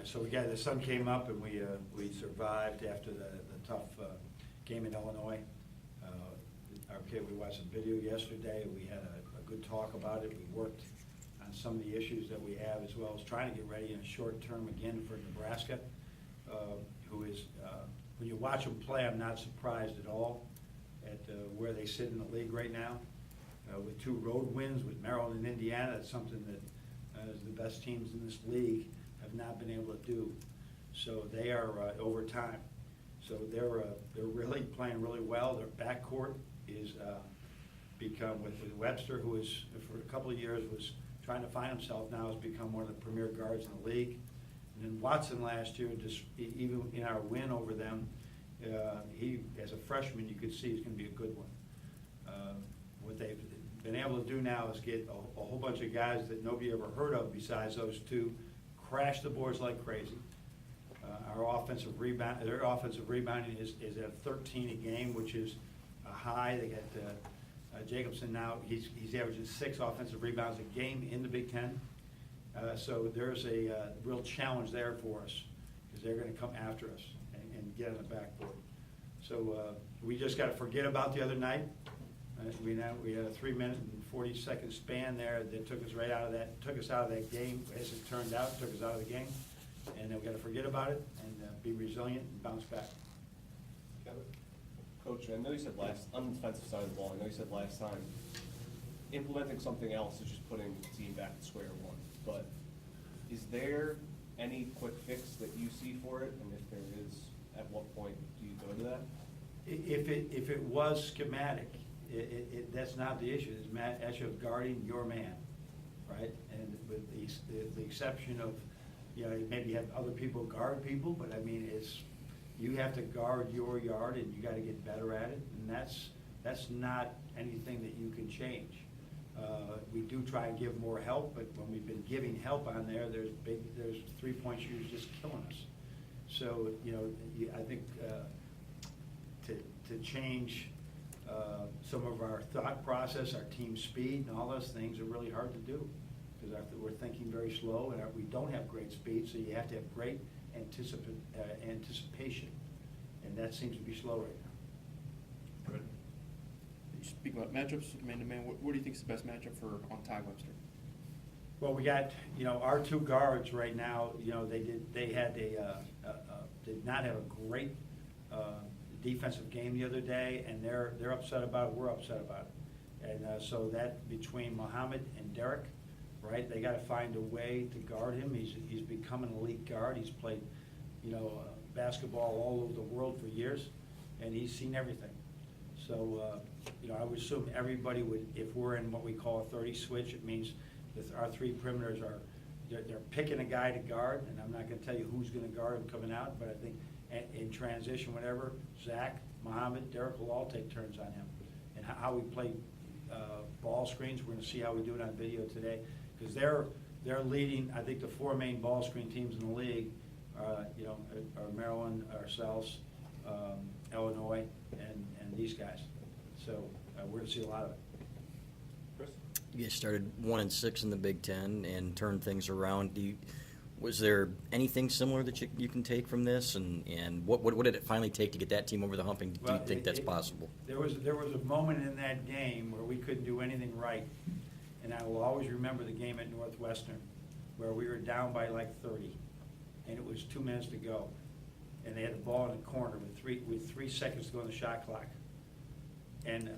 So the sun came up and we survived after the tough game in Illinois. We watched some video yesterday. We had a good talk about it. We worked on some of the issues that we have, as well as trying to get ready in a short term again for Nebraska, who is, when you watch them play, I'm not surprised at all at where they sit in the league right now. With 2 road wins with Maryland and Indiana, that's something that the best teams in this league have not been able to do. So they are over time. So they're really playing really well. Their backcourt is become with Webster, who is for a couple of years was trying to find himself. Now has become one of the premier guards in the league. And then Watson last year, just even in our win over them, he as a freshman you could see he's going to be a good one. What they've been able to do now is get a whole bunch of guys that nobody ever heard of besides those 2, crash the boards like crazy. Our offensive rebound, their offensive rebounding is at 13 a game, which is a high. They got Jacobson now. He's averaging 6 offensive rebounds a game in the Big Ten. So there's a real challenge there for us because they're going to come after us and get on the backboard. So we just got to forget about the other night. We had a 3-minute and 40-second span there that took us right out of that. Took us out of that game, as it turned out. Took us out of the game, and then we got to forget about it and be resilient and bounce back. Coach, I know you said on the defensive side of the ball, I know you said last time, implementing something else is just putting the team back to square one. But is there any quick fix that you see for it? And if there is, at what point do you go to that? If it was schematic, that's not the issue. It's the issue of guarding your man, right? And with the exception of, maybe have other people guard people, but I mean, you have to guard your yard, and you got to get better at it. And that's not anything that you can change. We do try and give more help, but when we've been giving help on there's 3-point shooters just killing us. So I think to change some of our thought process, our team speed, and all those things are really hard to do because we're thinking very slow, and we don't have great speed. So you have to have great anticipation, and that seems to be slow right now. Good. Speaking about matchups, man-to-man, what do you think is the best matchup for on Ty Webster? Well, we got our 2 guards right now. They did not have a great defensive game the other day, and they're upset about it. We're upset about it, and so that between Muhammad and Derek, right? They got to find a way to guard him. He's become an elite guard. He's played basketball all over the world for years, and he's seen everything. So I would assume everybody would, if we're in what we call a 30 switch, it means that our 3 perimeters they're picking a guy to guard, and I'm not going to tell you who's going to guard him coming out, but I think in transition, whatever, Zach, Muhammad, Derek will all take turns on him. And how we play ball screens, we're going to see how we do it on video today, because they're leading. I think the 4 main ball screen teams in the league, are Maryland, ourselves, Illinois, and these guys. So we're going to see a lot of it. Chris? You guys started 1-6 in the Big Ten and turned things around. Was there anything similar that you can take from this, and what did it finally take to get that team over the hump? And do you think that's possible? There was a moment in that game where we couldn't do anything right, and I will always remember the game at Northwestern where we were down by like 30, and it was 2 minutes to go, and they had the ball in the corner with 3 seconds to go on the shot clock, and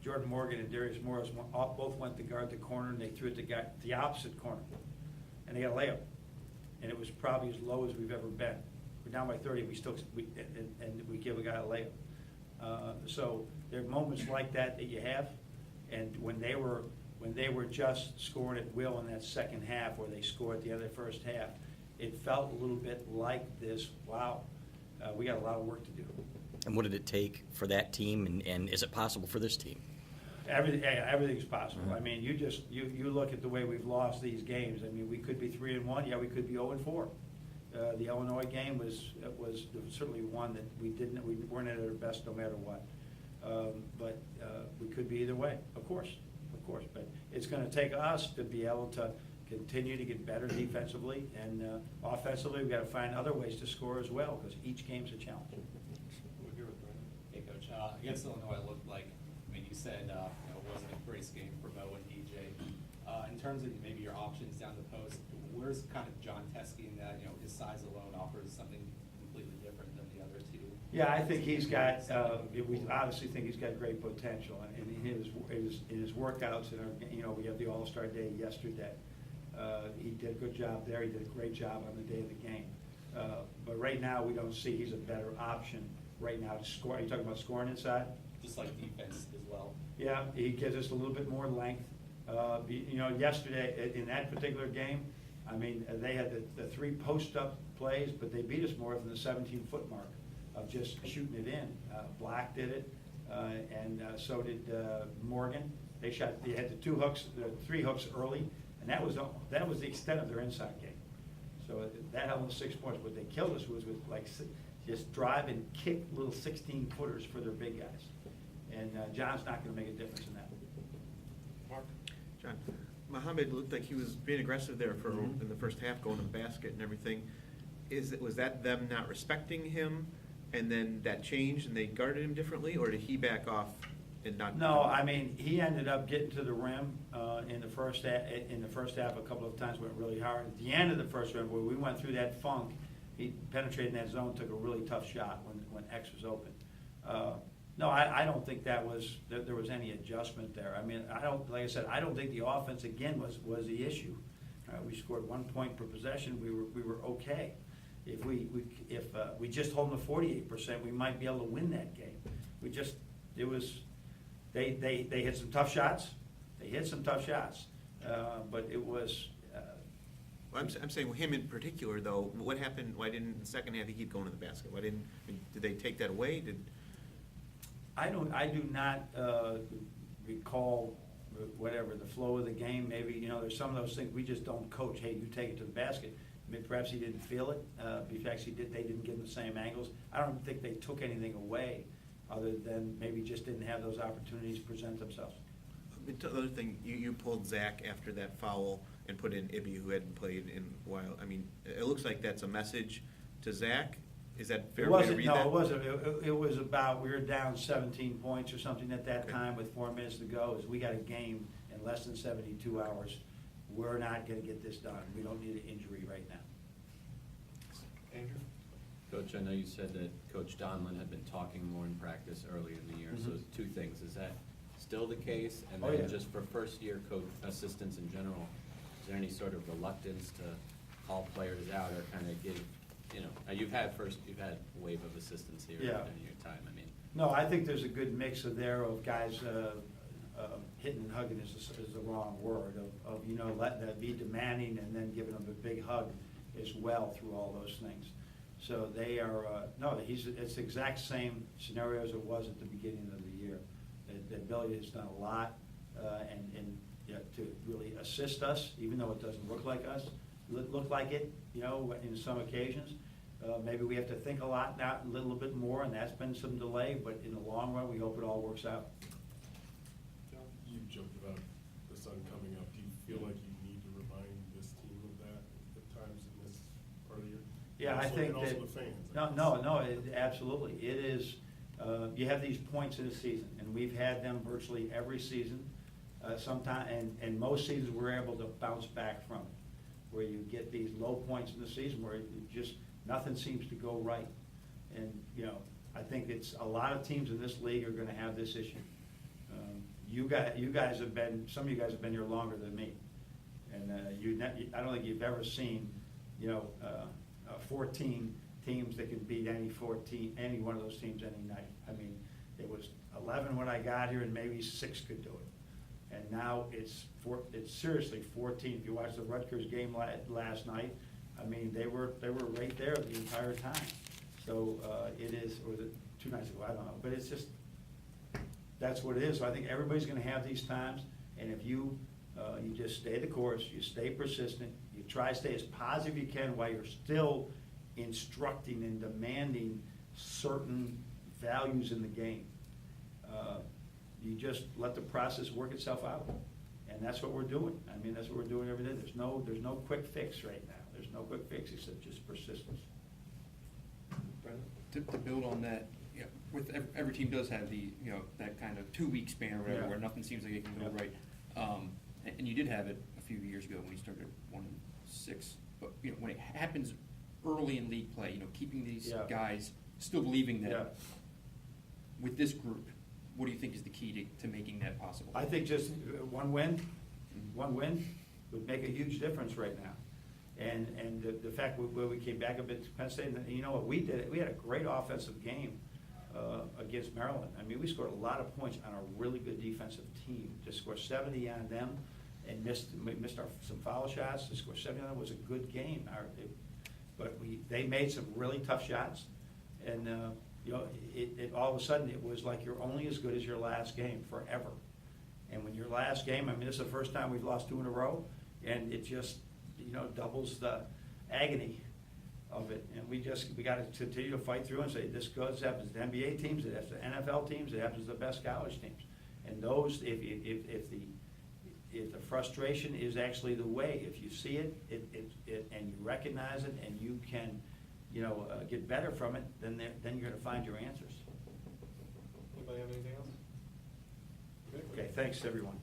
Jordan Morgan and Darius Morris both went to guard the corner, and they threw it to the opposite corner, and they got a layup. And it was probably as low as we've ever been. We're down by 30. And we give a guy a layup. So there are moments like that you have, and when they were just scoring at will in that second half, where they scored at the end of the first half, it felt a little bit like this. Wow, we got a lot of work to do. And what did it take for that team, and is it possible for this team? Everything's possible. I mean, you look at the way we've lost these games. I mean, we could be 3-1. Yeah, we could be 0-4. The Illinois game was certainly one that we weren't at our best no matter what. But we could be either way, of course. But it's going to take us to be able to continue to get better defensively, and offensively, we've got to find other ways to score as well, because each game's a challenge. We're here with Brendan. Hey, Coach. Against Illinois, it looked like, I mean, you said it wasn't a brace game for Bo and DJ. In terms of maybe your options down the post, where's kind of John Teskey in that? His size alone offers something completely different than the other two. Yeah, I think he's got, we obviously think he's got great potential, and in his workouts, we have the All-Star Day yesterday. He did a good job there, he did a great job on the day of the game. But right now, we don't see he's a better option right now to score. Are you talking about scoring inside? Just like defense as well. Yeah, he gives us a little bit more length. Yesterday, in that particular game, I mean, they had the 3 post-up plays, but they beat us more than the 17-foot mark of just shooting it in. Black did it, and so did Morgan. They had the 2 hooks, the 3 hooks early, and that was the extent of their inside game. So that held them 6 points. What they killed us was with just drive and kick little 16-footers for their big guys. And John's not going to make a difference in that. Mark? John, Mohammed looked like he was being aggressive there for in the first half, going to the basket and everything. Was that them not respecting him, and then that changed and they guarded him differently, or did he back off and not? No, I mean, he ended up getting to the rim in the first half a couple of times, went really hard. At the end of the first half, where we went through that funk, he penetrated in that zone, took a really tough shot when X was open. No, I don't think there was any adjustment there. I mean, like I said, I don't think the offense again was the issue. We scored 1 point per possession. We were okay. If we just hold them to 48%, we might be able to win that game. They hit some tough shots. But it was. Well, I'm saying him in particular, though. What happened? Why didn't in the second half he keep going to the basket? Did they take that away? I do not recall whatever the flow of the game. Maybe there's some of those things we just don't coach. Hey, you take it to the basket. I mean, perhaps he didn't feel it. Perhaps they didn't give him the same angles. I don't think they took anything away, other than maybe just didn't have those opportunities present themselves. The other thing, you pulled Zach after that foul and put in Ibby, who hadn't played in a while. I mean, it looks like that's a message to Zach. Is that fair way to read that? No, it wasn't. It was about, we were down 17 points or something at that time with 4 minutes to go. As we got a game in less than 72 hours. We're not going to get this done. We don't need an injury right now. Andrew? Coach, I know you said that Coach Donlin had been talking more in practice earlier in the year. So 2 things. Is that still the case? And then yeah. just for first-year coach assistants in general, is there any sort of reluctance to call players out or kind of give, you've had a wave of assistants here in your time. I mean, no, I think there's a good mix of guys hitting and hugging is the wrong word, letting that be demanding and then giving them a big hug as well through all those things. So they are, it's the exact same scenario as it was at the beginning of the year. That Billy has done a lot to really assist us, even though it doesn't look like it, in some occasions. Maybe we have to think a little bit more, and that's been some delay, but in the long run, we hope it all works out. You joked about the sun coming up. Do you feel like you need to remind this team of that at times in this part of the year? Yeah, I think and also that. the fans. No, absolutely. It is, you have these points in the season, and we've had them virtually every season. And most seasons we're able to bounce back from, where you get these low points in the season where nothing seems to go right. And, I think it's a lot of teams in this league are going to have this issue. Some of you guys have been here longer than me, and I don't think you've ever seen, 14 teams that can beat any one of those teams any night. I mean, it was 11 when I got here, and maybe 6 could do it, and now it's seriously 14. If you watch the Rutgers game last night, I mean, they were right there the entire time. So it is, or was it 2 nights ago? I don't know, but it's just. That's what it is. So I think everybody's going to have these times, and if you just stay the course, you stay persistent, you try to stay as positive you can while you're still instructing and demanding certain values in the game. You just let the process work itself out, And that's what we're doing. I mean, that's what we're doing every day. There's no quick fix right now. There's no quick fix except just persistence. To build on that, you know, with every team does have the, you know, that kind of 2-week span or whatever, Yeah. where nothing seems like it can go Yeah. right. And you did have it a few years ago when you started 1-6, but, you know, when it happens early in league play, you know, keeping these Yeah. guys still believing that Yeah. with this group, what do you think is the key to making that possible? I think just one win would make a huge difference right now. And the fact where we came back a bit to Penn State, and you know what, we did it, we had a great offensive game against Maryland. I mean, we scored a lot of points on a really good defensive team. To score 70 on them and missed some foul shots, to score 70 on them was a good game. But they made some really tough shots, and you know, it all of a sudden, it was like you're only as good as your last game forever. And when your last game, I mean, this is the first time we've lost 2 in a row, and it just, you know, doubles the agony of it. And we got to continue to fight through and say, this happens to NBA teams, it happens to NFL teams, it happens to the best college teams. And those, if the frustration is actually the way, if you see it, and you recognize it, and you can, you know, get better from it, then you're going to find your answers. Anybody have anything else? Okay, thanks, everyone.